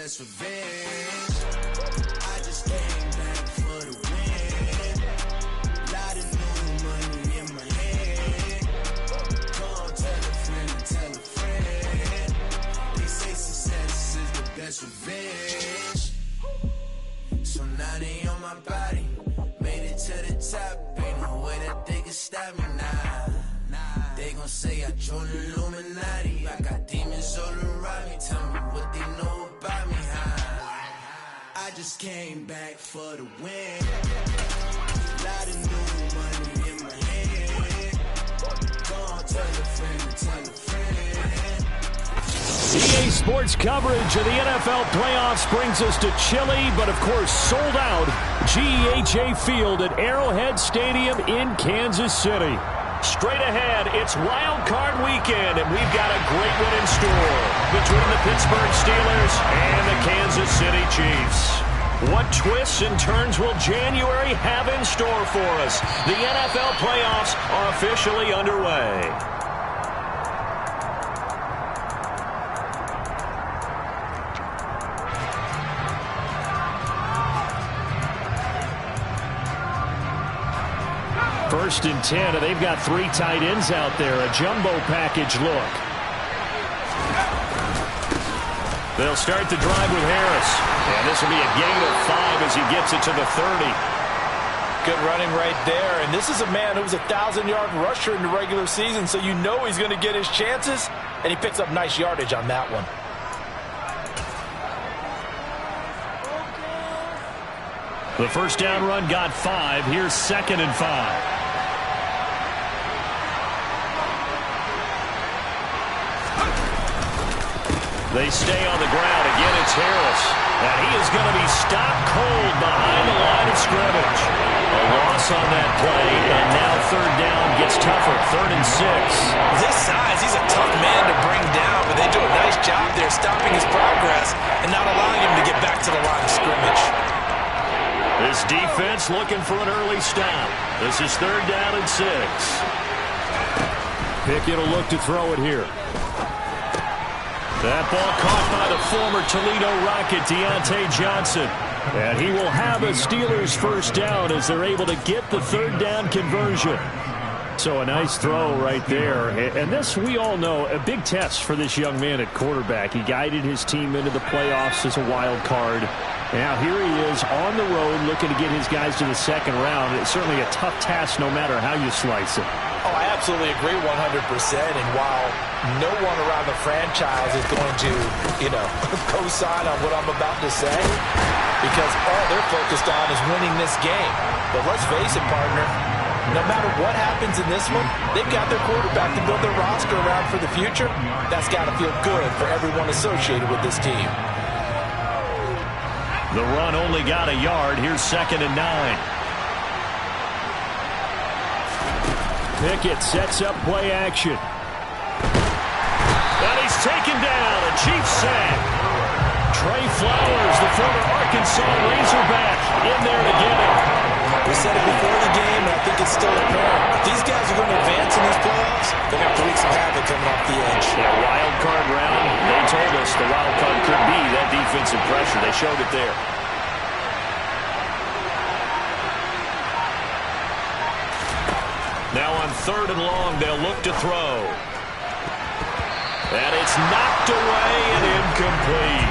best revenge. I just came back for the win. Lot of new money in my hand. Go on, tell a friend and tell a friend. They say success is the best revenge. So now they on my body. Made it to the top. Ain't no way that they can stop me now. They gon' say I joined the Illuminati. I got demons all around me. Tell me what they know about me, huh? I just came back for the win. Lot of new money in my hand. Go on, tell a friend and tell a friend. EA Sports coverage of the NFL playoffs brings us to chilly, but of course sold out GEHA Field at Arrowhead Stadium in Kansas City. Straight ahead, it's Wild Card Weekend, and we've got a great one in store between the Pittsburgh Steelers and the Kansas City Chiefs. What twists and turns will January have in store for us? The NFL playoffs are officially underway. First and 10, and they've got 3 tight ends out there. A jumbo package look. They'll start the drive with Harris. And this will be a gain of 5 as he gets it to the 30. Good running right there. And this is a man who was a 1,000-yard rusher in the regular season, so you know he's going to get his chances. And he picks up nice yardage on that one. The first down run got 5. Here's 2nd and 5. They stay on the ground. Again, it's Harris. And he is going to be stopped cold behind the line of scrimmage. A loss on that play, and now 3rd down gets tougher. 3rd and 6. With his size, he's a tough man to bring down, but they do a nice job there stopping his progress and not allowing him to get back to the line of scrimmage. This defense looking for an early stop. This is 3rd down and 6. Pickett will look to throw it here. That ball caught by the former Toledo Rocket, Deontay Johnson. And he will have a Steelers first down as they're able to get the 3rd down conversion. So a nice throw right there. And this, we all know, a big test for this young man at quarterback. He guided his team into the playoffs as a wild card. Now here he is on the road looking to get his guys to the 2nd round. It's certainly a tough task no matter how you slice it. Oh, I absolutely agree 100%. And while no one around the franchise is going to, co-sign on what I'm about to say, because all they're focused on is winning this game. But let's face it, partner, no matter what happens in this one, they've got their quarterback to build their roster around for the future. That's got to feel good for everyone associated with this team. The run only got a yard. Here's 2nd and 9. Pickett sets up play action. And he's taken down. A Chiefs sack. Trey Flowers, the former Arkansas Razorback, in there to get it. We said it before the game, and I think it's still apparent. If these guys are going to advance in these playoffs, they're going to have to wreak some havoc coming off the edge. Yeah, wild card round. They told us the wild card could be that defensive pressure. They showed it there. Now on 3rd and long, they'll look to throw. And it's knocked away and incomplete.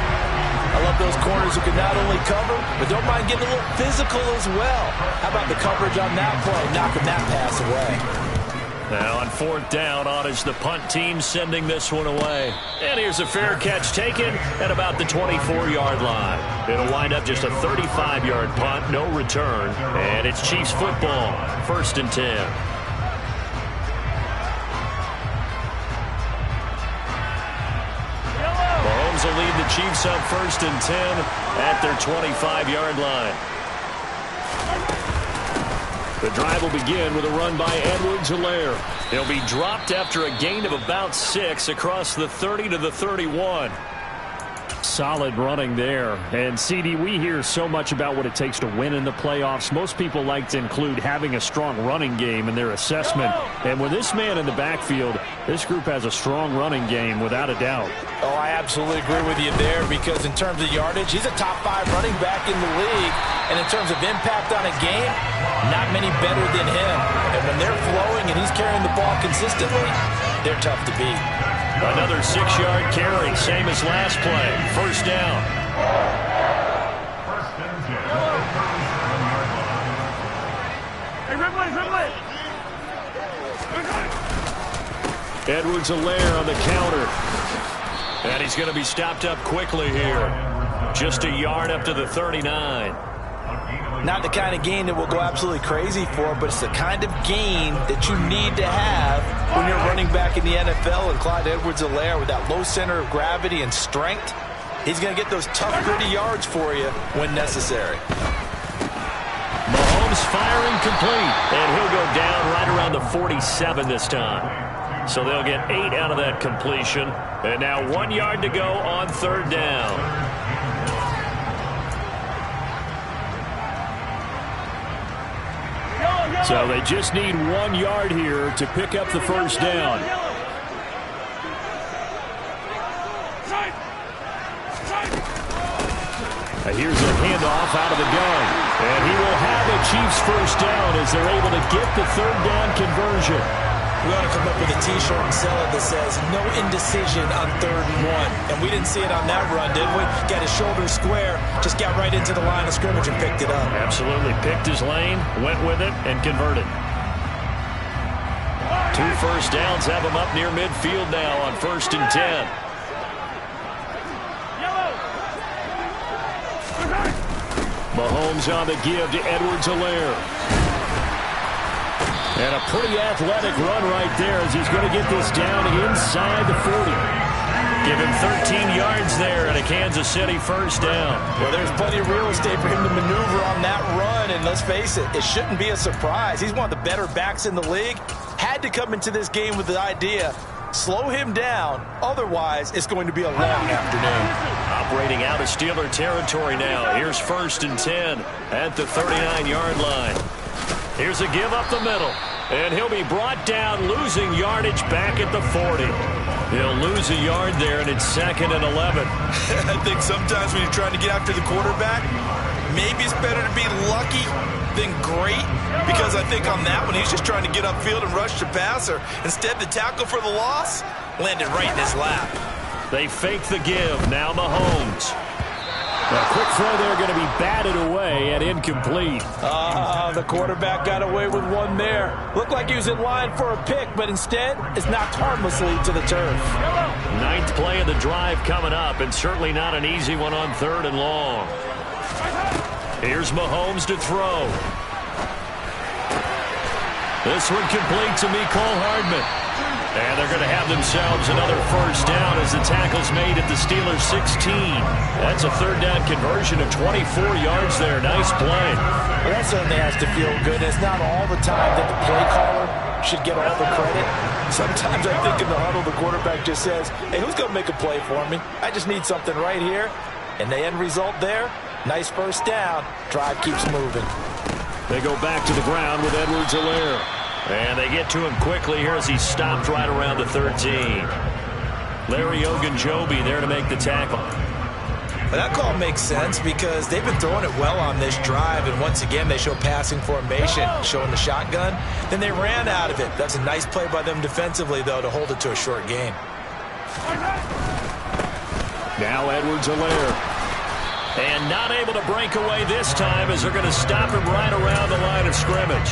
I love those corners who can not only cover, but don't mind getting a little physical as well. How about the coverage on that play, knocking that pass away? Now on 4th down, on is the punt team sending this one away. And here's a fair catch taken at about the 24-yard line. It'll wind up just a 35-yard punt, no return. And it's Chiefs football, 1st and 10. Mahomes will lead the Chiefs up 1st and 10 at their 25-yard line. The drive will begin with a run by Edwards-Helaire. He'll be dropped after a gain of about 6 across the 30 to the 31. Solid running there. And, CD, we hear so much about what it takes to win in the playoffs. Most people like to include having a strong running game in their assessment. And with this man in the backfield, this group has a strong running game without a doubt. Oh, I absolutely agree with you there because in terms of yardage, he's a top 5 running back in the league. And in terms of impact on a game, not many better than him. And when they're flowing and he's carrying the ball consistently, they're tough to beat. Another 6-yard carry, same as last play. First down. Edwards-Helaire on the counter. And he's going to be stopped up quickly here. Just a yard up to the 39. Not the kind of gain that we'll go absolutely crazy for, but it's the kind of gain that you need to have when you're running back in the NFL. And Clyde Edwards-Helaire, with that low center of gravity and strength, he's going to get those tough, gritty yards for you when necessary. Mahomes firing complete, and he'll go down right around the 47 this time. So they'll get 8 out of that completion. And now 1 yard to go on third down. So they just need 1 yard here to pick up the first down. Here's a handoff out of the gun. And he will have a Chiefs first down as they're able to get the third down conversion. We ought to come up with a T-shirt and sell it that says, no indecision on 3rd and 1. And we didn't see it on that run, did we? Got his shoulders square, just got right into the line of scrimmage and picked it up. Absolutely. Picked his lane, went with it, and converted. 2 first downs have him up near midfield now on 1st and 10. Mahomes on the give to Edwards-Helaire. And a pretty athletic run right there as he's going to get this down inside the 40. Give him 13 yards there and a Kansas City first down. Well, there's plenty of real estate for him to maneuver on that run, and let's face it, it shouldn't be a surprise. He's one of the better backs in the league. Had to come into this game with the idea, slow him down, otherwise it's going to be a long afternoon. Operating out of Steeler territory now. Here's 1st and 10 at the 39-yard line. Here's a give up the middle, and he'll be brought down, losing yardage back at the 40. He'll lose a yard there, and it's 2nd and 11. I think sometimes when you're trying to get after the quarterback, maybe it's better to be lucky than great, because I think on that one, he's just trying to get upfield and rush the passer. Instead, the tackle for the loss landed right in his lap. They fake the give. Now Mahomes. A quick throw there going to be batted away and incomplete. The quarterback got away with one there. Looked like he was in line for a pick, but instead it's knocked harmlessly to the turf. 9th play of the drive coming up, and certainly not an easy one on 3rd and long. Here's Mahomes to throw. This one complete to Mecole Hardman. And they're going to have themselves another first down as the tackle's made at the Steelers' 16. That's a 3rd down conversion of 24 yards there. Nice play. Well, that certainly has to feel good. It's not all the time that the play caller should get all the credit. Sometimes I think in the huddle, the quarterback just says, hey, who's going to make a play for me? I just need something right here. And the end result there, nice first down. Drive keeps moving. They go back to the ground with Edwards-Helaire. And they get to him quickly here as he stopped right around the 13. Larry Ogunjobi there to make the tackle. Well, that call makes sense because they've been throwing it well on this drive, and once again they show passing formation, showing the shotgun. Then they ran out of it. That's a nice play by them defensively, though, to hold it to a short gain. Now Edwards-Helaire. And not able to break away this time as they're going to stop him right around the line of scrimmage.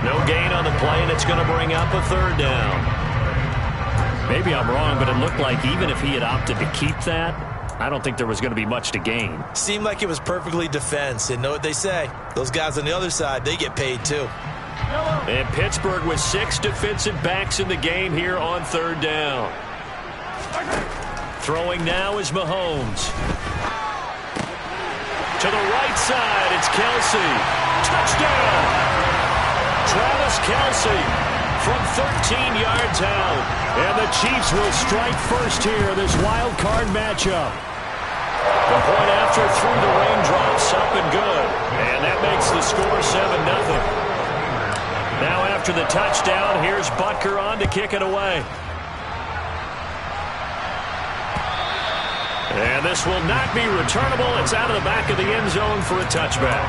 No gain on the play, and it's going to bring up a 3rd down. Maybe I'm wrong, but it looked like even if he had opted to keep that, I don't think there was going to be much to gain. Seemed like it was perfectly defense, and know what they say. Those guys on the other side, they get paid too. And Pittsburgh with 6 defensive backs in the game here on 3rd down. Throwing now is Mahomes. To the right side, it's Kelce. Touchdown! Travis Kelce from 13 yards out. And the Chiefs will strike first here, this wild card matchup. The point after through the raindrops, up and good. And that makes the score 7-0. Now after the touchdown, here's Butker on to kick it away. And this will not be returnable. It's out of the back of the end zone for a touchback.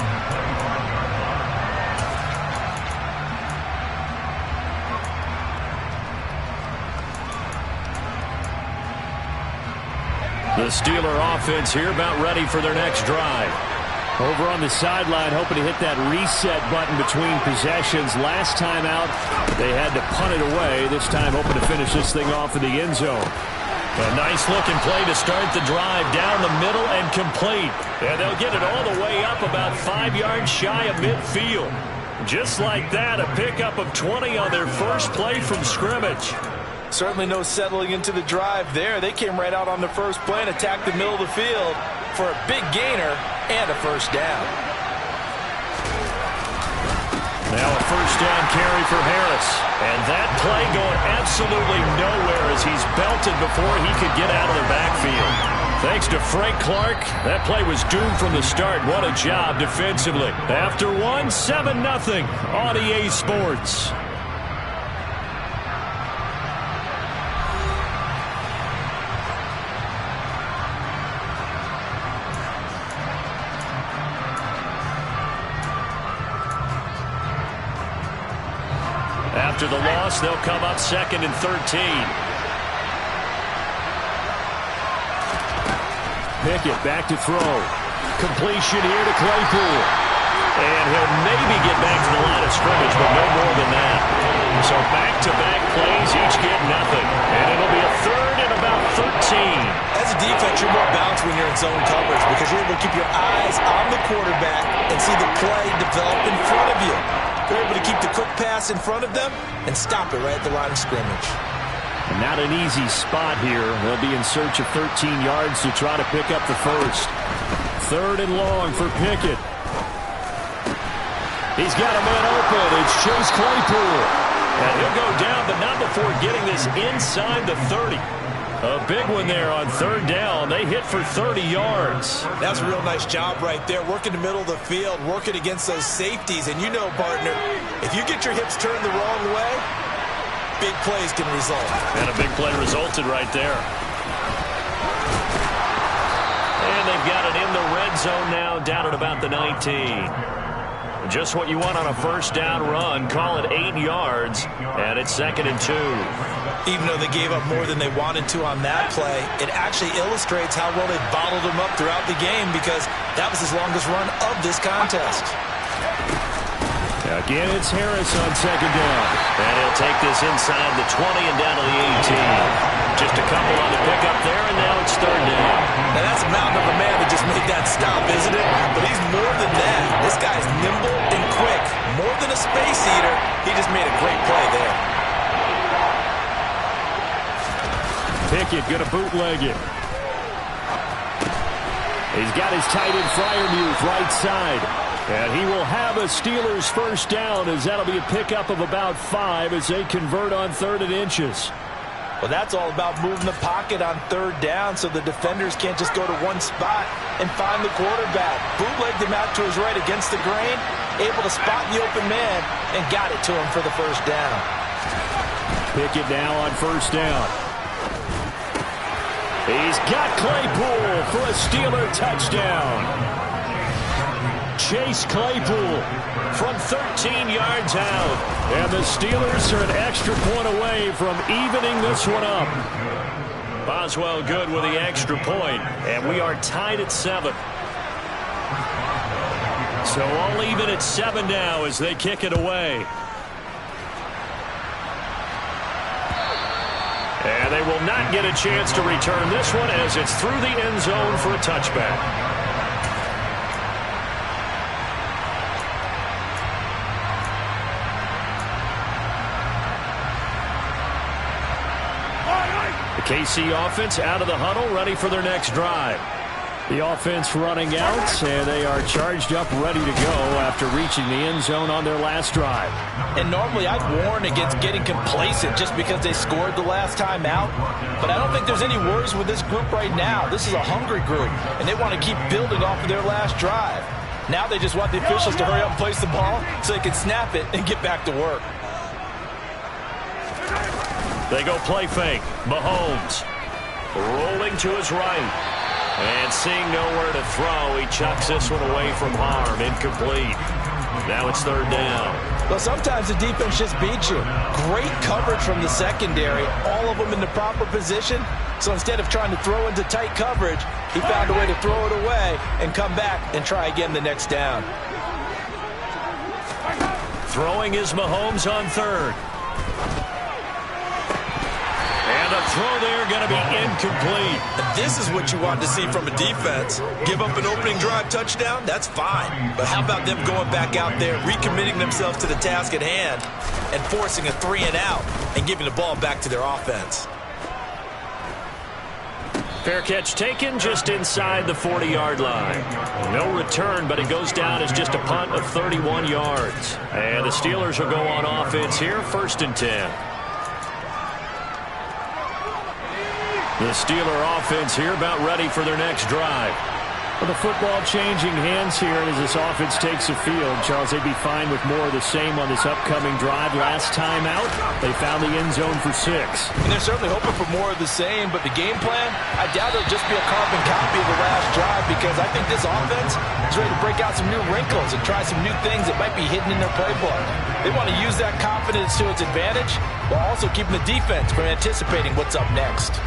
The Steeler offense here about ready for their next drive. Over on the sideline, hoping to hit that reset button between possessions. Last time out, they had to punt it away. This time, hoping to finish this thing off in the end zone. A nice-looking play to start the drive down the middle and complete. And they'll get it all the way up about 5 yards shy of midfield. Just like that, a pickup of 20 on their first play from scrimmage. Certainly no settling into the drive there. They came right out on the first play and attacked the middle of the field for a big gainer and a first down. Now a first down carry for Harris. And that play going absolutely nowhere as he's belted before he could get out of the backfield. Thanks to Frank Clark, that play was doomed from the start. What a job defensively. After one, 7-0 on EA Sports. After the loss, they'll come up 2nd and 13. Pickett back to throw. Completion here to Claypool. And he'll maybe get back to the line of scrimmage, but no more than that. So back-to-back plays, each get nothing. And it'll be a 3rd and about 13. As a defense, you're more balanced when you're in zone coverage because you're able to keep your eyes on the quarterback and see the play develop in front of you. They're able to keep the quick pass in front of them and stop it right at the line of scrimmage. And not an easy spot here. They'll be in search of 13 yards to try to pick up the first. 3rd and long for Pickett. He's got a man open. It's Chase Claypool. And he'll go down, but not before getting this inside the 30. A big one there on 3rd down. They hit for 30 yards. That's a real nice job right there. Working the middle of the field, working against those safeties. And you know, partner, if you get your hips turned the wrong way, big plays can result. And a big play resulted right there. And they've got it in the red zone now, down at about the 19. Just what you want on a first down run. Call it 8 yards, and it's 2nd and 2. Even though they gave up more than they wanted to on that play, it actually illustrates how well they bottled them up throughout the game because that was his longest run of this contest. Again, it's Harris on 2nd down. And he'll take this inside the 20 and down to the 18. Just a couple on the pickup there, and now it's 3rd down. Now that's a mountain of a man that just made that stop, isn't it? But he's more than that. This guy's nimble and quick. More than a space eater, he just made a great play there. Pickett going to bootleg it. He's got his tight end Freiermuth right side. And he will have a Steelers first down as that'll be a pickup of about 5 as they convert on 3rd and inches. Well, that's all about moving the pocket on 3rd down so the defenders can't just go to one spot and find the quarterback. Bootlegged him out to his right against the grain, able to spot the open man, and got it to him for the first down. Pickett now on 1st down. He's got Claypool for a Steeler touchdown. Chase Claypool from 13 yards out. And the Steelers are an extra point away from evening this one up. Boswell good with the extra point, and we are tied at 7. So all even at 7 now as they kick it away. And they will not get a chance to return this one as it's through the end zone for a touchback. The KC offense out of the huddle, ready for their next drive. The offense running out, and they are charged up, ready to go after reaching the end zone on their last drive. And normally I'd warn against getting complacent just because they scored the last time out. But I don't think there's any worries with this group right now. This is a hungry group, and they want to keep building off of their last drive. Now they just want the officials to hurry up and place the ball so they can snap it and get back to work. They go play fake. Mahomes rolling to his right. And seeing nowhere to throw, he chucks this one away from harm. Incomplete. Now it's third down. Well, sometimes the defense just beats you. Great coverage from the secondary, all of them in the proper position. So instead of trying to throw into tight coverage, he found a way to throw it away and come back and try again the next down. Throwing is Mahomes on third. And a throw there going to be incomplete. And this is what you want to see from a defense. Give up an opening drive touchdown, that's fine. But how about them going back out there, recommitting themselves to the task at hand, and forcing a 3 and out and giving the ball back to their offense. Fair catch taken just inside the 40-yard line. No return, but it goes down as just a punt of 31 yards. And the Steelers will go on offense here, 1st and 10. The Steeler offense here about ready for their next drive. Well, the football changing hands here as this offense takes the field. Charles, they'd be fine with more of the same on this upcoming drive. Last time out, they found the end zone for 6. And they're certainly hoping for more of the same, but the game plan, I doubt it'll just be a carbon copy of the last drive, because I think this offense is ready to break out some new wrinkles and try some new things that might be hidden in their playbook. They want to use that confidence to its advantage while also keeping the defense from anticipating what's up next.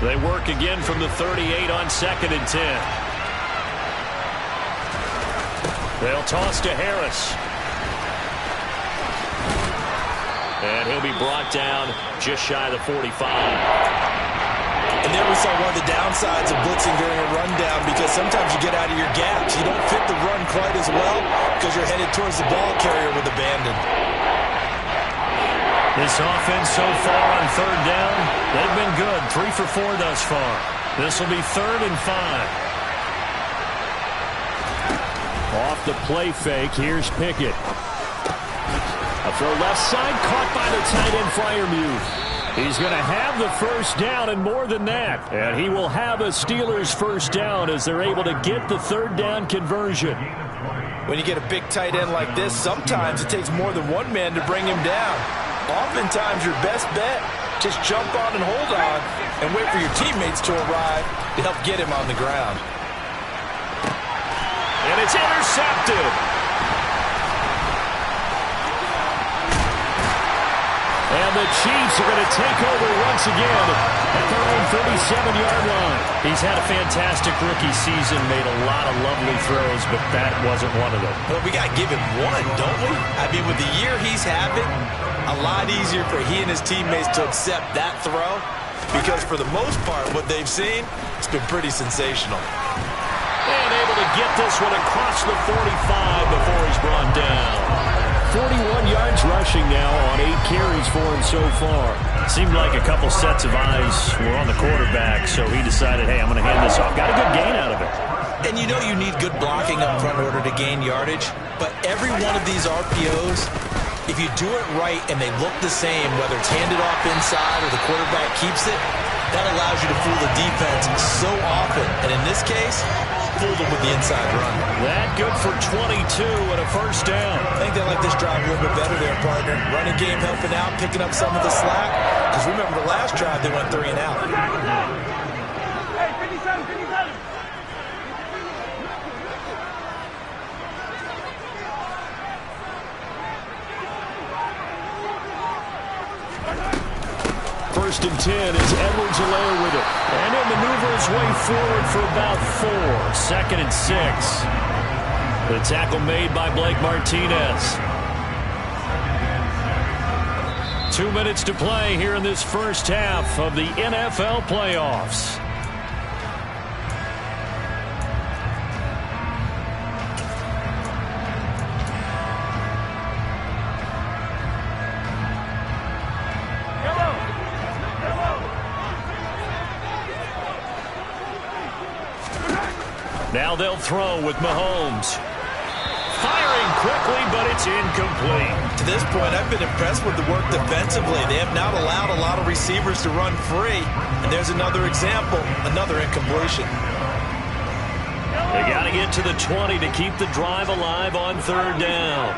They work again from the 38 on 2nd and 10. They'll toss to Harris. And he'll be brought down just shy of the 45. And there we saw one of the downsides of blitzing during a rundown, because sometimes you get out of your gaps. You don't fit the run quite as well because you're headed towards the ball carrier with abandon. This offense so far on 3rd down, they've been good. 3 for 4 thus far. This will be 3rd and 5. Off the play fake, here's Pickett. A throw left side, caught by the tight end Freiermuth. He's going to have the 1st down and more than that. And he will have a Steelers 1st down as they're able to get the 3rd down conversion. When you get a big tight end like this, sometimes it takes more than one man to bring him down. Oftentimes, your best bet, just jump on and hold on and wait for your teammates to arrive to help get him on the ground. And it's intercepted. And the Chiefs are going to take over once again at their own 37-yard line. He's had a fantastic rookie season, made a lot of lovely throws, but that wasn't one of them. But we got to give him one, don't we? I mean, with the year he's having, a lot easier for he and his teammates to accept that throw, because for the most part, what they've seen, it's been pretty sensational. And able to get this one across the 45 before he's brought down. 41 yards rushing now on 8 carries for him so far. Seemed like a couple sets of eyes were on the quarterback, so he decided, hey, I'm going to hand this off. Got a good gain out of it. And you know you need good blocking up front in order to gain yardage, but every one of these RPOs, if you do it right and they look the same, whether it's handed off inside or the quarterback keeps it, that allows you to fool the defense so often. And in this case, fooled them with the inside run. That good for 22 and a 1st down. I think they like this drive a little bit better there, partner. Running game helping out, picking up some of the slack. Because remember the last drive, they went 3 and out. Hey, 57, 57. 1st and 10 as Edwards-Helaire with it. And he'll maneuver his way forward for about 4. 2nd and 6. The tackle made by Blake Martinez. 2 minutes to play here in this first half of the NFL playoffs. Now they'll throw with Mahomes. Firing quickly, but it's incomplete. To this point, I've been impressed with the work defensively. They have not allowed a lot of receivers to run free. And there's another example, another incompletion. They got to get to the 20 to keep the drive alive on third down.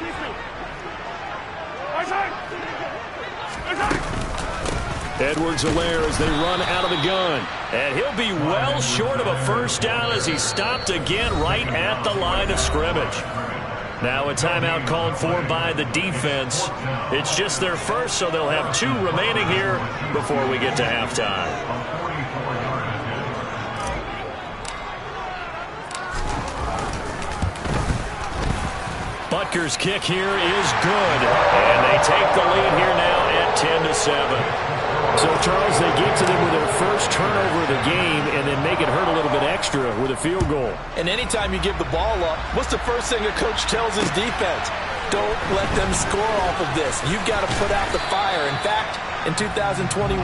Edwards-Helaire as they run out of the gun. And he'll be well short of a first down as he's stopped again right at the line of scrimmage. Now a timeout called for by the defense. It's just their first, so they'll have 2 remaining here before we get to halftime. Butker's kick here is good. And they take the lead here now at 10-7. So, Charles, they get to them with their first turnover of the game and then make it hurt a little bit extra with a field goal. And anytime you give the ball up, what's the first thing a coach tells his defense? Don't let them score off of this. You've got to put out the fire. In fact, in 2021,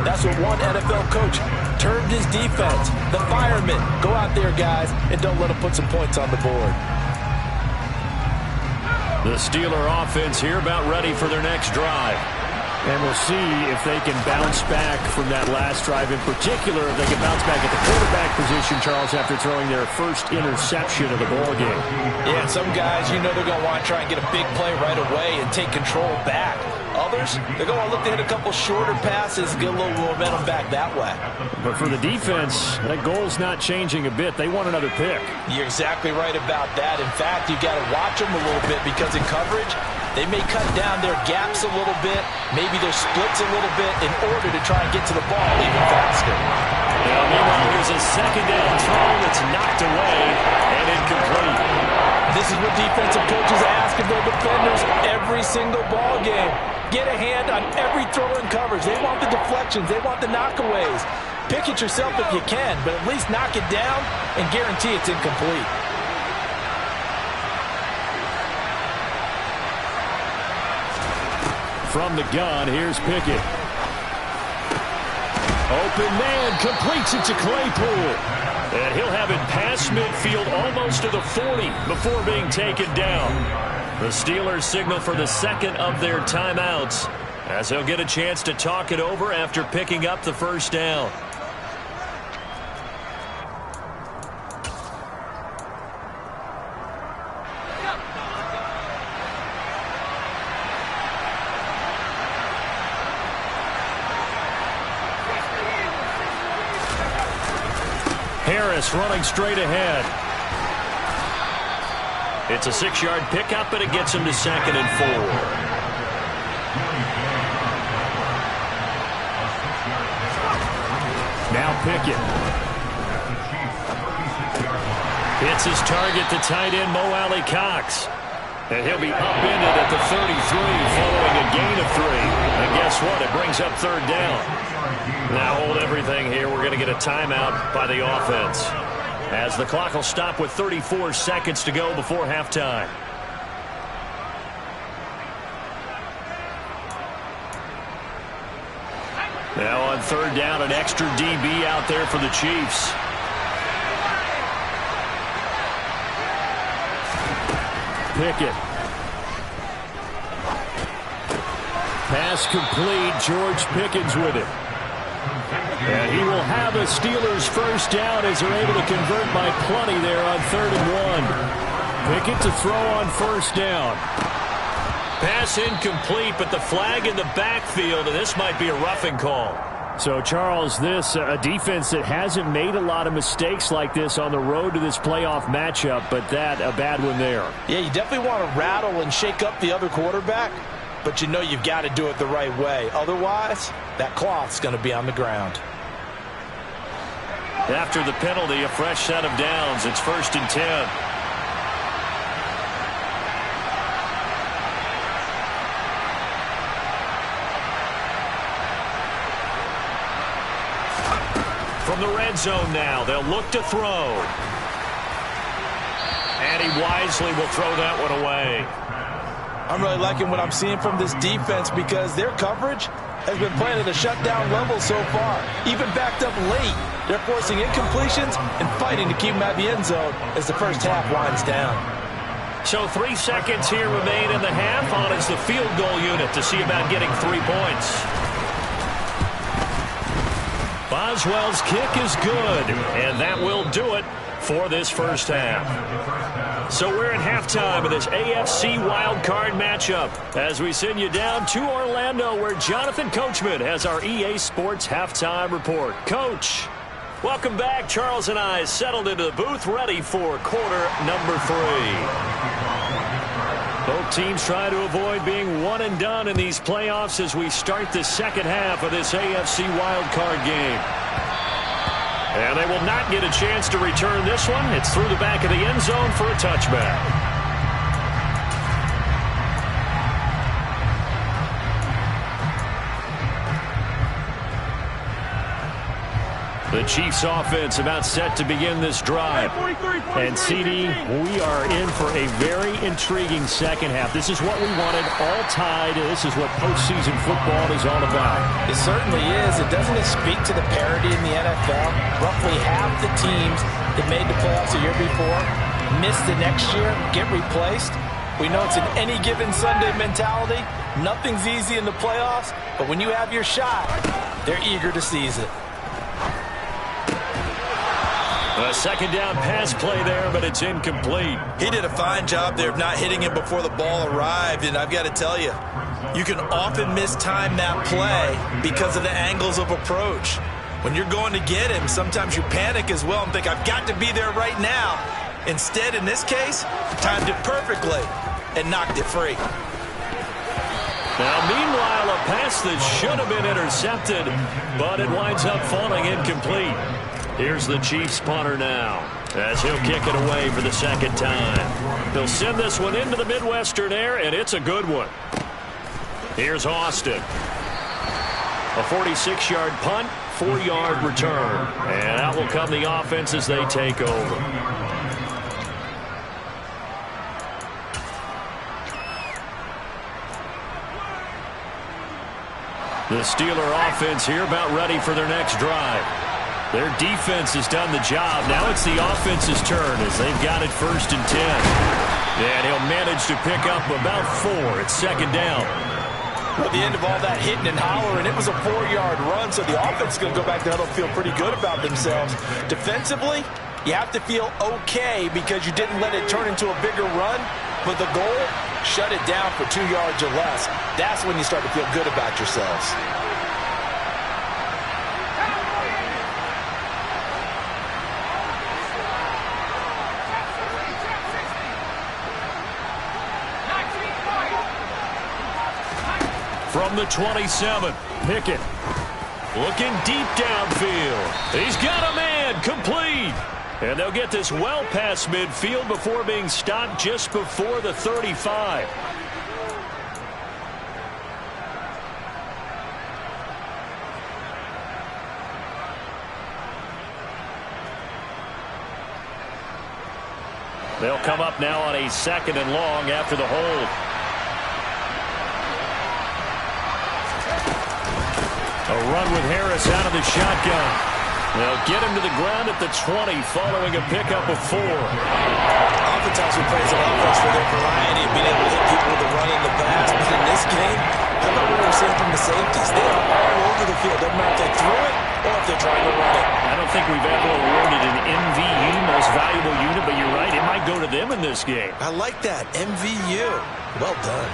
that's what one NFL coach termed his defense. The firemen. Go out there, guys, and don't let them put some points on the board. The Steeler offense here about ready for their next drive. And we'll see if they can bounce back from that last drive. In particular, if they can bounce back at the quarterback position, Charles, after throwing their first interception of the ballgame. Yeah, and some guys, you know they're going to want to try and get a big play right away and take control back. Others, they're going to look to hit a couple shorter passes, get a little momentum back that way. But for the defense, that goal's not changing a bit. They want another pick. You're exactly right about that. In fact, you've got to watch them a little bit because in coverage, they may cut down their gaps a little bit, maybe their splits a little bit in order to try and get to the ball even faster. Now, meanwhile, here's a second down throw that's knocked away and incomplete. This is what defensive coaches ask of their defenders every single ball game. Get a hand on every throw in coverage. They want the deflections. They want the knockaways. Pick it yourself if you can, but at least knock it down and guarantee it's incomplete. From the gun, here's Pickett. Open man, completes it to Claypool. And he'll have it past midfield almost to the 40 before being taken down. The Steelers signal for the second of their timeouts as they'll get a chance to talk it over after picking up the first down. Harris running straight ahead. It's a 6-yard pickup, and it gets him to 2nd and 4. Now Pickett. Hits his target, the tight end, Mo Alley-Cox. And he'll be upended at the 33 following a gain of 3. And guess what? It brings up third down. Now hold everything here. We're going to get a timeout by the offense, as the clock will stop with 34 seconds to go before halftime. Now on third down, an extra DB out there for the Chiefs. Pickett. Pass complete. George Pickens with it. And he will have a Steelers first down as they're able to convert by plenty there on 3rd and 1. Pickett to throw on first down. Pass incomplete, but the flag in the backfield, and this might be a roughing call. So, Charles, this a defense that hasn't made a lot of mistakes like this on the road to this playoff matchup, but that a bad one there. Yeah, you definitely want to rattle and shake up the other quarterback, but you know you've got to do it the right way. Otherwise, that cloth's going to be on the ground. After the penalty, a fresh set of downs. It's 1st and 10. From the red zone now, they'll look to throw. And he wisely will throw that one away. I'm really liking what I'm seeing from this defense because their coverage has been playing at a shutdown level so far. Even backed up late, they're forcing incompletions and fighting to keep them out of the end zone as the first half winds down. So 3 seconds here remain in the half. On is the field goal unit to see about getting 3 points. Boswell's kick is good, and that will do it for this first half. So we're at halftime of this AFC wildcard matchup as we send you down to Orlando where Jonathan Coachman has our EA Sports halftime report. Coach, welcome back. Charles and I settled into the booth ready for quarter number 3. Both teams try to avoid being one and done in these playoffs as we start the second half of this AFC wildcard game. And they will not get a chance to return this one. It's through the back of the end zone for a touchback. The Chiefs offense about set to begin this drive. And CD, we are in for a very intriguing second half. This is what we wanted, all tied. This is what postseason football is all about. It certainly is. It doesn't speak to the parity in the NFL. Roughly half the teams that made the playoffs a year before miss the next year, get replaced. We know it's an any given Sunday mentality. Nothing's easy in the playoffs, but when you have your shot, they're eager to seize it. A second down pass play there, but it's incomplete. He did a fine job there of not hitting him before the ball arrived, and I've got to tell you, you can often mistime that play because of the angles of approach. When you're going to get him, sometimes you panic as well and think, I've got to be there right now. Instead, in this case, timed it perfectly and knocked it free. Now, meanwhile, a pass that should have been intercepted, but it winds up falling incomplete. Here's the Chiefs punter now as he'll kick it away for the second time. They'll send this one into the Midwestern air, and it's a good one. Here's Austin. A 46-yard punt, 4-yard return. And out will come the offense as they take over. The Steeler offense here about ready for their next drive. Their defense has done the job. Now it's the offense's turn as they've got it 1st and 10. And he'll manage to pick up about 4. It's second down. At the end of all that hitting and hollering, it was a 4-yard run, so the offense is going to go back there and feel pretty good about themselves. Defensively, you have to feel okay because you didn't let it turn into a bigger run. But the goal, shut it down for 2 yards or less. That's when you start to feel good about yourselves. From the 27, Pickett looking deep downfield. He's got a man, complete. And they'll get this well past midfield before being stopped just before the 35. They'll come up now on a 2nd and long after the hold. A run with Harris out of the shotgun. They'll get him to the ground at the 20 following a pickup of 4. Oftentimes we praise an offense for their variety of being able to hit people with the run in the pass. But in this game, how about what we're seeing from the safeties? They are all over the field. Doesn't matter if they throw it or if they're trying to run it. I don't think we've ever awarded an MVU, most valuable unit, but you're right, it might go to them in this game. I like that. MVU. Well done.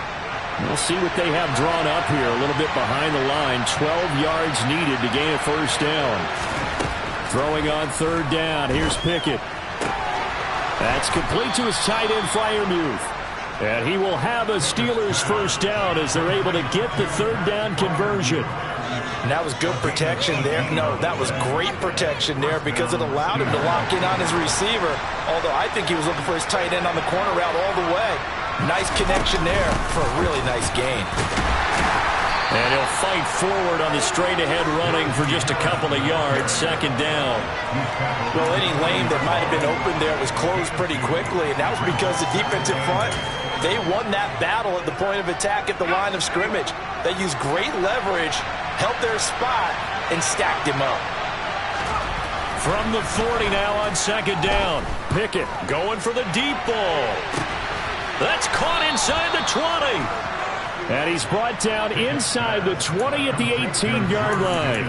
We'll see what they have drawn up here a little bit behind the line. 12 yards needed to gain a 1st down. Throwing on 3rd down. Here's Pickett. That's complete to his tight end, Freiermuth. And he will have a Steelers 1st down as they're able to get the 3rd down conversion. And that was good protection there. No, that was great protection there because it allowed him to lock in on his receiver. Although I think he was looking for his tight end on the corner route all the way. Nice connection there for a really nice gain. And he'll fight forward on the straight-ahead running for just a couple of yards. 2nd down. Well, any lane that might have been open there was closed pretty quickly, and that was because the defensive front, they won that battle at the point of attack at the line of scrimmage. They used great leverage held their spot, and stacked him up. From the 40 now on second down. Pickett going for the deep ball. That's caught inside the 20. And he's brought down inside the 20 at the 18-yard line.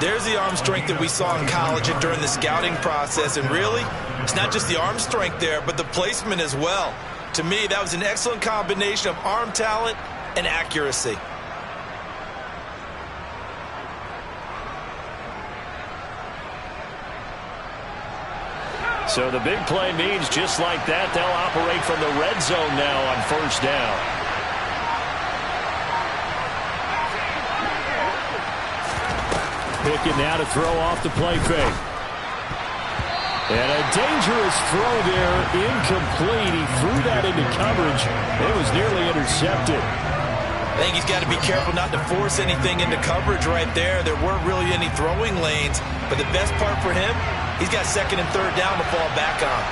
There's the arm strength that we saw in college and during the scouting process. And really, it's not just the arm strength there, but the placement as well. To me, that was an excellent combination of arm talent and accuracy. So the big play means just like that, they'll operate from the red zone now on first down. Pickett now to throw off the play fake. And a dangerous throw there, incomplete. He threw that into coverage. It was nearly intercepted. I think he's got to be careful not to force anything into coverage right there. There weren't really any throwing lanes, but the best part for him, he's got second and third down to fall back on.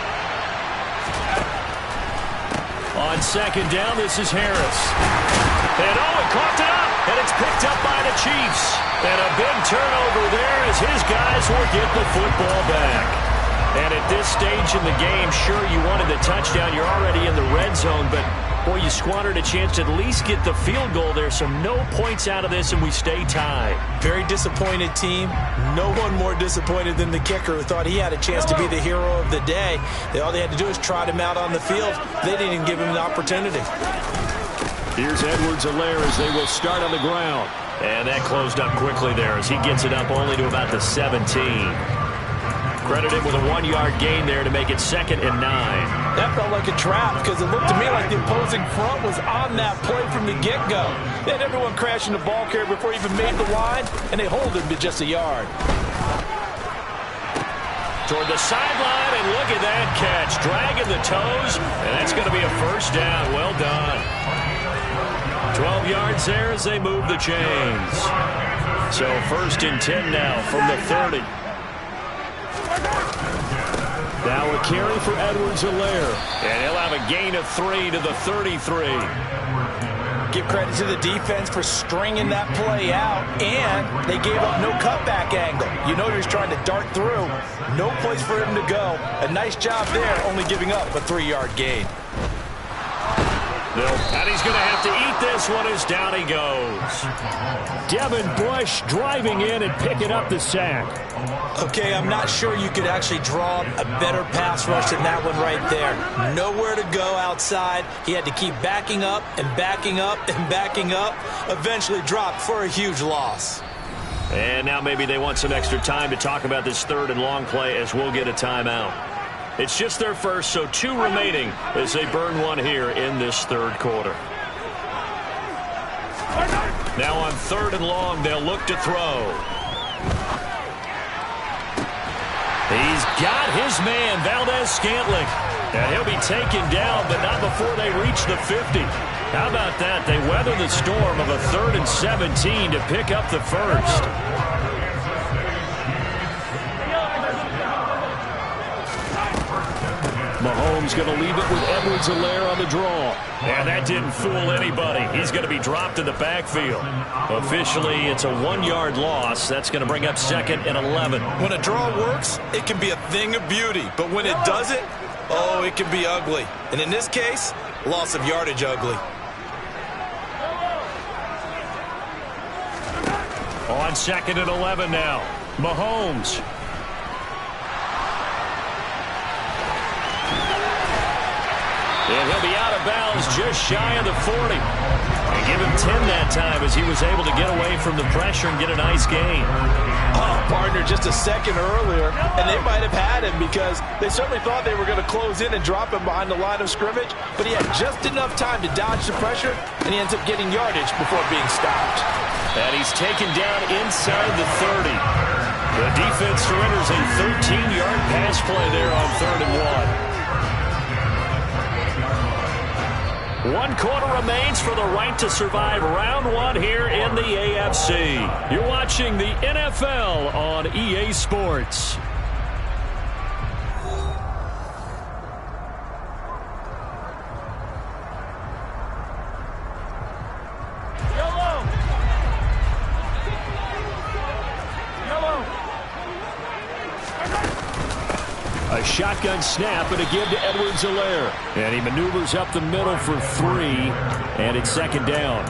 On second down, this is Harris. And it coughed it up, and it's picked up by the Chiefs. And a big turnover there as his guys will get the football back. And at this stage in the game, sure, you wanted the touchdown. You're already in the red zone, but boy, you squandered a chance to at least get the field goal there. So no points out of this, and we stay tied. Very disappointed team. No one more disappointed than the kicker who thought he had a chance to be the hero of the day. All they had to do is trot him out on the field. They didn't even give him the opportunity. Here's Edwards-Helaire as they will start on the ground. And that closed up quickly there as he gets it up only to about the 17. Credited with a 1-yard gain there to make it 2nd and 9. That felt like a trap because it looked to me like the opposing front was on that play from the get-go. They had everyone crashing the ball carrier before he even made the line, and they hold him to just a yard. Toward the sideline, and look at that catch. Dragging the toes, and that's going to be a first down. Well done. 12 yards there as they move the chains. So 1st and 10 now from the 30. Now a carry for Edwards-Helaire. And he'll have a gain of 3 to the 33. Give credit to the defense for stringing that play out, and they gave up no cutback angle. You know he was trying to dart through. No place for him to go. A nice job there, only giving up a 3-yard gain. And he's going to have to eat this one as down he goes. Devin Bush driving in and picking up the sack. Okay, I'm not sure you could actually draw a better pass rush than that one right there. Nowhere to go outside. He had to keep backing up and backing up and backing up. Eventually dropped for a huge loss. And now maybe they want some extra time to talk about this 3rd and long play as we'll get a timeout. It's just their first, so 2 remaining as they burn one here in this 3rd quarter. Now on 3rd and long, they'll look to throw. He's got his man, Valdez-Scantling. And he'll be taken down, but not before they reach the 50. How about that? They weather the storm of a 3rd and 17 to pick up the first. Mahomes going to leave it with Edwards-Helaire on the draw. And that didn't fool anybody. He's going to be dropped in the backfield. Officially, it's a 1-yard loss. That's going to bring up 2nd and 11. When a draw works, it can be a thing of beauty. But when it doesn't, oh, it can be ugly. And in this case, loss of yardage ugly. On 2nd and 11 now. Mahomes. And he'll be out of bounds just shy of the 40. And give him 10 that time as he was able to get away from the pressure and get a nice gain. Oh, partner, just a second earlier, and they might have had him because they certainly thought they were going to close in and drop him behind the line of scrimmage, but he had just enough time to dodge the pressure, and he ends up getting yardage before being stopped. And he's taken down inside the 30. The defense surrenders a 13-yard pass play there on 3rd and 1. 1 quarter remains for the right to survive round 1 here in the AFC. You're watching the NFL on EA Sports. A shotgun snap and a give to Edwards-Helaire. And he maneuvers up the middle for 3, and it's second down.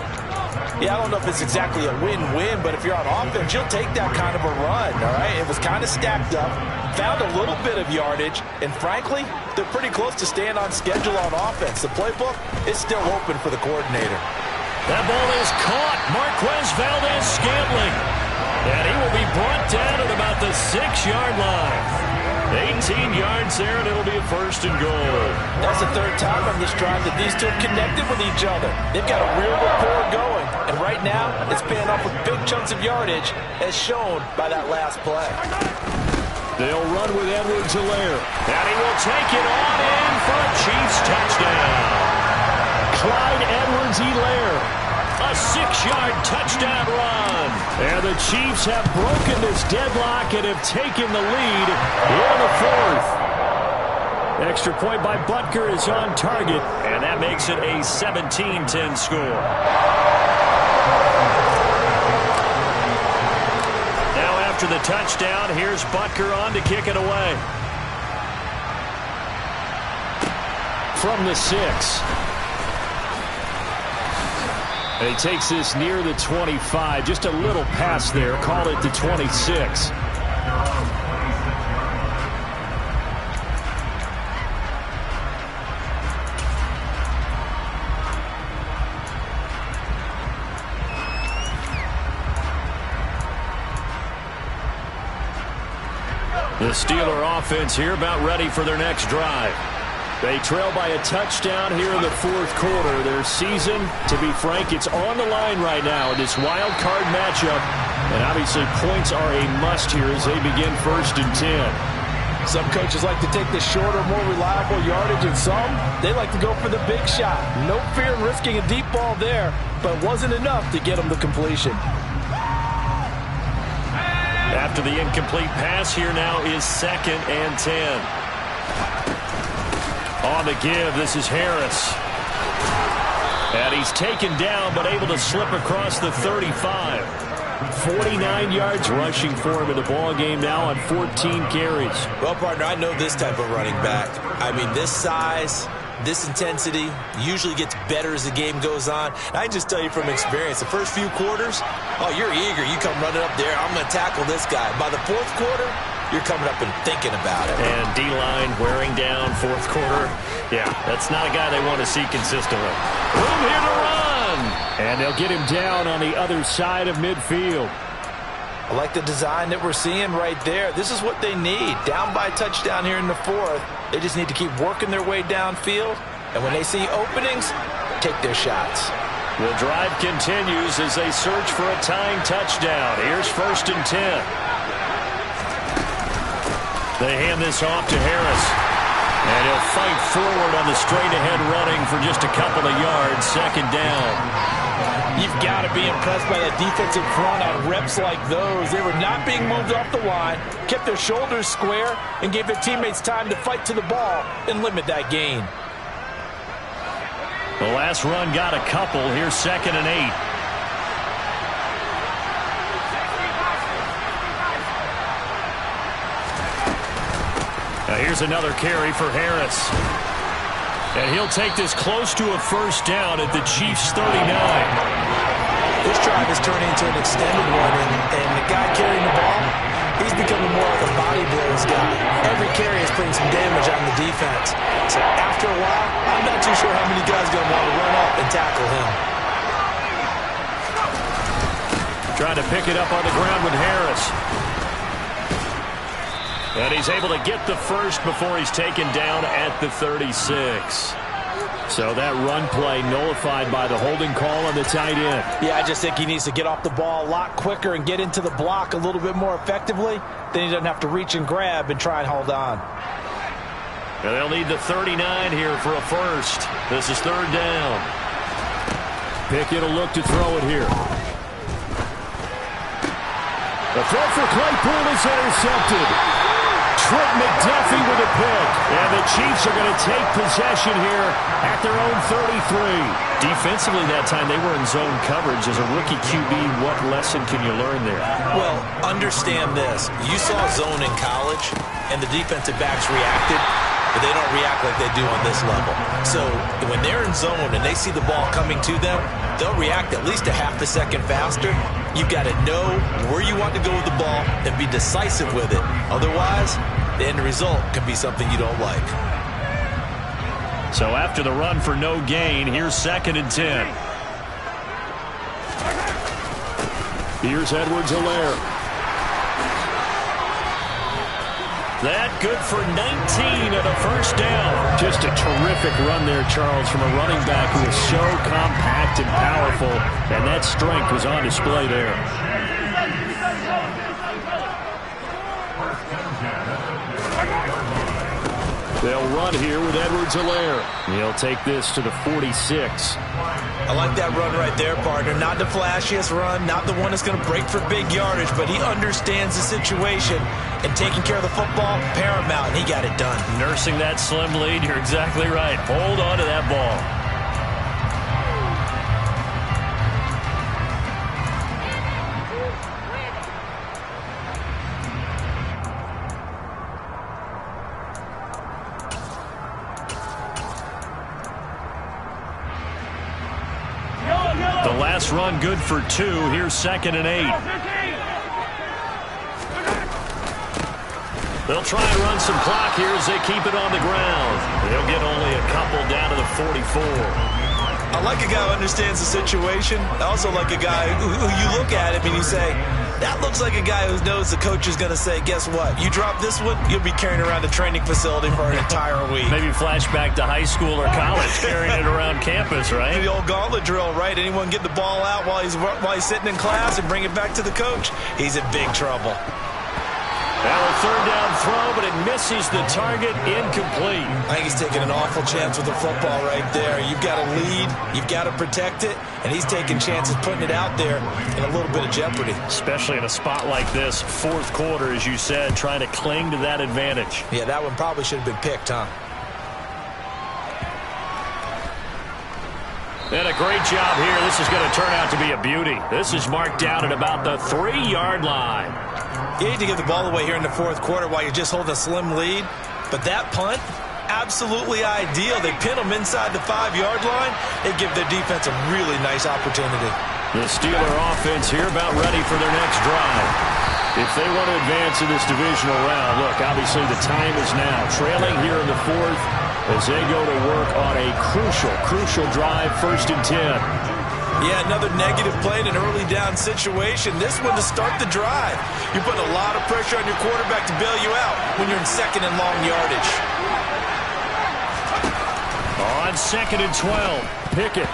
Yeah, I don't know if it's exactly a win-win, but if you're on offense, you'll take that kind of a run, all right? It was kind of stacked up, found a little bit of yardage, and frankly, they're pretty close to staying on schedule on offense. The playbook is still open for the coordinator. That ball is caught. Marquez Valdes-Scantling. And he will be brought down at about the 6-yard line. 18 yards there, and it'll be a first and goal. That's the third time on this drive that these two have connected with each other. They've got a real rapport going, and right now it's paying off with big chunks of yardage, as shown by that last play. They'll run with Edwards-Helaire, and he will take it on in for a Chiefs touchdown. Clyde Edwards-Helaire. A 6-yard touchdown run. And the Chiefs have broken this deadlock and have taken the lead in the fourth. Extra point by Butker is on target, and that makes it a 17-10 score. Now after the touchdown, here's Butker on to kick it away. From the 6. And he takes this near the 25. Just a little pass there. Call it the 26. The Steeler offense here about ready for their next drive. They trail by a touchdown here in the fourth quarter. Their season, to be frank, it's on the line right now in this wild card matchup. And obviously points are a must here as they begin 1st and 10. Some coaches like to take the shorter, more reliable yardage, and some, they like to go for the big shot. No fear in risking a deep ball there, but it wasn't enough to get them the completion. After the incomplete pass, here now is 2nd and 10. On the give, this is Harris. And he's taken down, but able to slip across the 35. 49 yards rushing for him in the ball game now on 14 carries. Well, partner, I know this type of running back. I mean, this size, this intensity usually gets better as the game goes on. And I can just tell you from experience, the first few quarters, oh, you're eager. You come running up there, I'm going to tackle this guy. By the fourth quarter, you're coming up and thinking about it. And D-line wearing down fourth quarter. Yeah, that's not a guy they want to see consistently. Room here to run. And they'll get him down on the other side of midfield. I like the design that we're seeing right there. This is what they need. Down by a touchdown here in the fourth. They just need to keep working their way downfield. And when they see openings, take their shots. The drive continues as they search for a tying touchdown. Here's 1st and 10. They hand this off to Harris. And he'll fight forward on the straight-ahead running for just a couple of yards. 2nd down. You've got to be impressed by that defensive front on reps like those. They were not being moved off the line, kept their shoulders square, and gave their teammates time to fight to the ball and limit that gain. The last run got a couple. Here's 2nd and 8. Now here's another carry for Harris. And he'll take this close to a first down at the Chiefs' 39. This drive is turning into an extended one, and the guy carrying the ball, he's becoming more like a body blows guy. Every carry is putting some damage on the defense. So after a while, I'm not too sure how many guys are going to want to run up and tackle him. Trying to pick it up on the ground with Harris. And he's able to get the first before he's taken down at the 36. So that run play nullified by the holding call on the tight end. Yeah, I just think he needs to get off the ball a lot quicker and get into the block a little bit more effectively. Then he doesn't have to reach and grab and try and hold on. And they'll need the 39 here for a first. This is 3rd down. Pickett will look to throw it here. The throw for Claypool is intercepted. Trent McDuffie with a pick. And the Chiefs are going to take possession here at their own 33. Defensively that time, they were in zone coverage. As a rookie QB, what lesson can you learn there? Well, understand this. You saw zone in college, and the defensive backs reacted, but they don't react like they do on this level. So when they're in zone and they see the ball coming to them, they'll react at least a half a second faster. You've got to know where you want to go with the ball and be decisive with it. Otherwise, the end result can be something you don't like. So after the run for no gain, here's 2nd and 10. Here's Edwards-Helaire. That good for 19 and a first down. Just a terrific run there, Charles, from a running back who is so compact and powerful, and that strength was on display there. They'll run here with Edwards-Helaire. He'll take this to the 46. I like that run right there, partner. Not the flashiest run, not the one that's going to break for big yardage, but he understands the situation, and taking care of the football, paramount, and he got it done. Nursing that slim lead, you're exactly right. Hold on to that ball. The last run good for 2. Here's 2nd and 8. They'll try and run some clock here as they keep it on the ground. They'll get only a couple down to the 44. I like a guy who understands the situation. I also like a guy who you look at him and you say, that looks like a guy who knows the coach is going to say, guess what? You drop this one, you'll be carrying around the training facility for an entire week. Maybe flashback to high school or college, carrying it around campus, right? The old gauntlet drill, right? Anyone get the ball out while he's sitting in class and bring it back to the coach? He's in big trouble. Now a 3rd down throw, but it misses the target, incomplete. I think he's taking an awful chance with the football right there. You've got to lead, you've got to protect it, and he's taking chances putting it out there in a little bit of jeopardy. Especially in a spot like this, 4th quarter, as you said, trying to cling to that advantage. Yeah, that one probably should have been picked, huh? And a great job here. This is going to turn out to be a beauty. This is marked down at about the 3-yard line. You need to give the ball away here in the 4th quarter while you're just holding a slim lead. But that punt, absolutely ideal. They pin them inside the 5-yard line. They give their defense a really nice opportunity. The Steeler offense here about ready for their next drive. If they want to advance in this divisional round, look, obviously the time is now. Trailing here in the 4th as they go to work on a crucial drive, 1st and 10. Yeah, another negative play in an early down situation. This one to start the drive. You're putting a lot of pressure on your quarterback to bail you out when you're in 2nd and long yardage. On 2nd and 12, Pickett.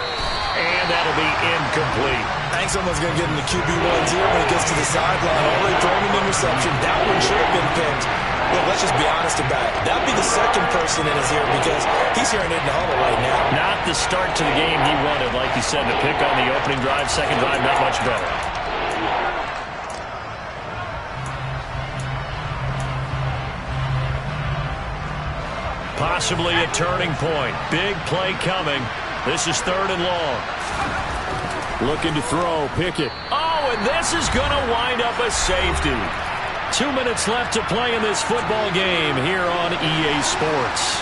And that'll be incomplete. I think someone's going to get in the QB1 here when he gets to the sideline. All the way throwing an interception. That one should have been picked. Look, let's just be honest about it. That'd be the 2nd person in his ear because he's hearing it in the huddle right now. Not the start to the game he wanted, like you said, to pick on the opening drive, 2nd drive, not much better. Possibly a turning point. Big play coming. This is 3rd and long. Looking to throw, Pickett. Oh, and this is going to wind up a safety. 2 minutes left to play in this football game here on EA Sports.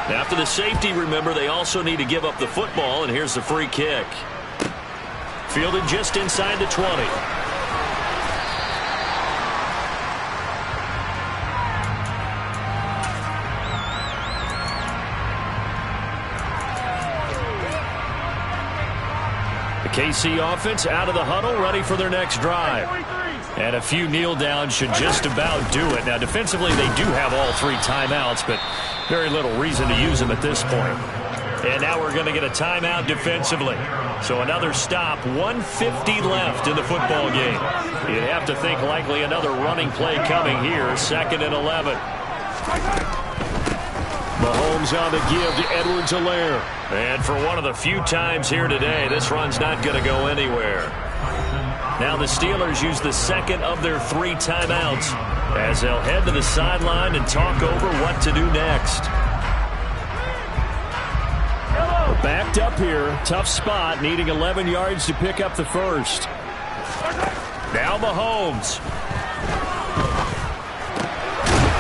After the safety, remember, they also need to give up the football, and here's the free kick. Fielded just inside the 20. KC offense out of the huddle, ready for their next drive. And a few kneel downs should just about do it. Now, defensively, they do have all 3 timeouts, but very little reason to use them at this point. And now we're going to get a timeout defensively. So another stop, 1:50 left in the football game. You'd have to think likely another running play coming here, 2nd and 11. Mahomes on the give to Edwards-Helaire. And for one of the few times here today, this run's not going to go anywhere. Now the Steelers use the second of their 3 timeouts as they'll head to the sideline and talk over what to do next. Backed up here. Tough spot, needing 11 yards to pick up the first. Now Mahomes.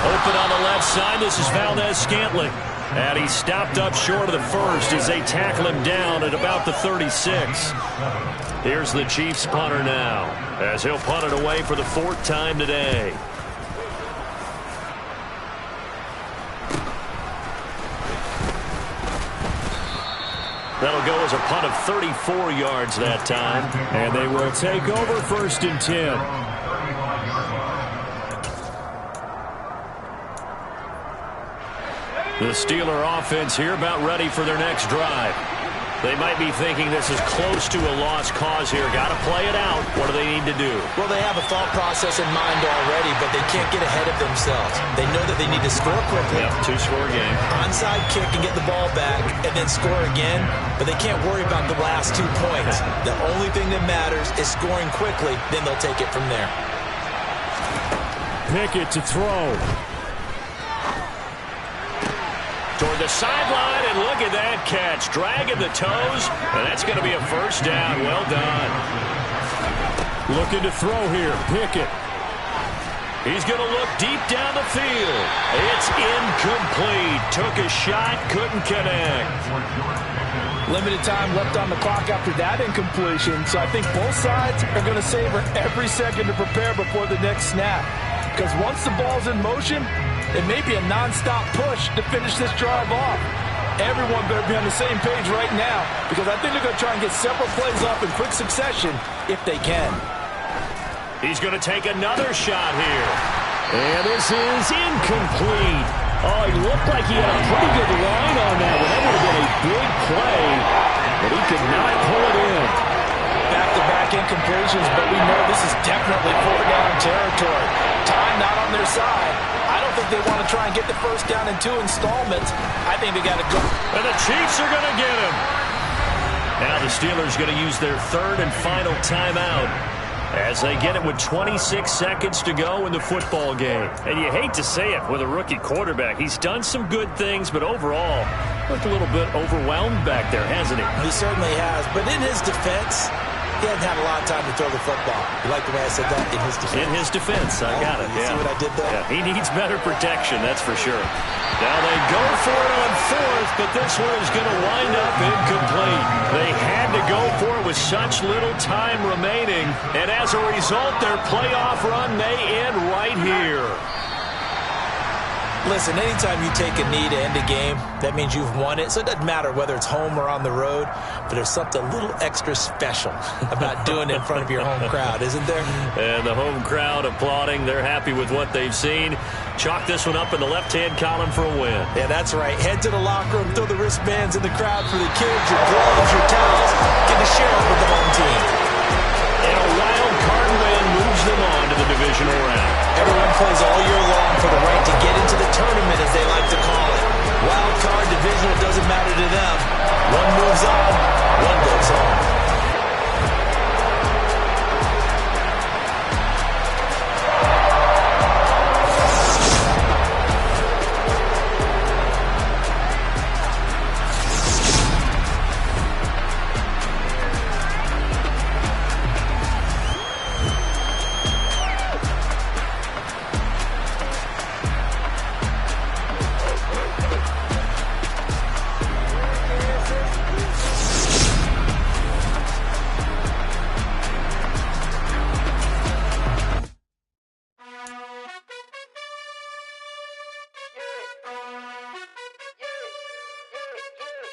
Open on the left side. This is Valdez-Scantling. And he's stopped up short of the first as they tackle him down at about the 36. Here's the Chiefs punter now as he'll punt it away for the 4th time today. That'll go as a punt of 34 yards that time. And they will take over 1st and 10. The Steeler offense here about ready for their next drive. They might be thinking this is close to a lost cause here. Got to play it out. What do they need to do? Well, they have a thought process in mind already, but they can't get ahead of themselves. They know that they need to score quickly. Yep, 2-score game. Onside kick and get the ball back and then score again, but they can't worry about the last 2 points. The only thing that matters is scoring quickly, then they'll take it from there. Pickett to throw. Toward the sideline, and look at that catch. Dragging the toes, and that's going to be a 1st down. Well done. Looking to throw here. Pickett. He's going to look deep down the field. It's incomplete. Took a shot, couldn't connect. Limited time left on the clock after that incompletion, so I think both sides are going to savor every second to prepare before the next snap. Because once the ball's in motion, it may be a non-stop push to finish this drive off. Everyone better be on the same page right now, because I think they're going to try and get several plays off in quick succession if they can. He's going to take another shot here. And this is incomplete. Oh, he looked like he had a pretty good line on that one. That would have been a big play, but he could not pull it in. Back-to-back incompletions, but we know this is definitely 4-down territory. Time not on their side. I don't think they want to try and get the 1st down in 2 installments. I think they got to go. And the Chiefs are going to get him. Now the Steelers going to use their 3rd and final timeout as they get it with 26 seconds to go in the football game. And you hate to say it with a rookie quarterback. He's done some good things, but overall, looked a little bit overwhelmed back there, hasn't he? He certainly has, but in his defense, he hasn't had a lot of time to throw the football. You like the way I said that? In his defense. In his defense, I got it. You see what I did there? Yeah, he needs better protection, that's for sure. Now they go for it on 4th, but this one is going to wind up incomplete. They had to go for it with such little time remaining, and as a result, their playoff run may end right here. Listen, anytime you take a knee to end a game, that means you've won it. So it doesn't matter whether it's home or on the road, but there's something a little extra special about doing it in front of your home crowd, isn't there? And the home crowd applauding. They're happy with what they've seen. Chalk this one up in the left-hand column for a win. Yeah, that's right. Head to the locker room, throw the wristbands in the crowd for the kids, your gloves, your towels. Get the share with the home team. And a wild card win moves them on to the divisional round. Everyone plays all year long for the right to get into the tournament, as they like to call it. Wild card, divisional, doesn't matter to them. One moves on, one goes on.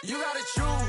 You gotta choose.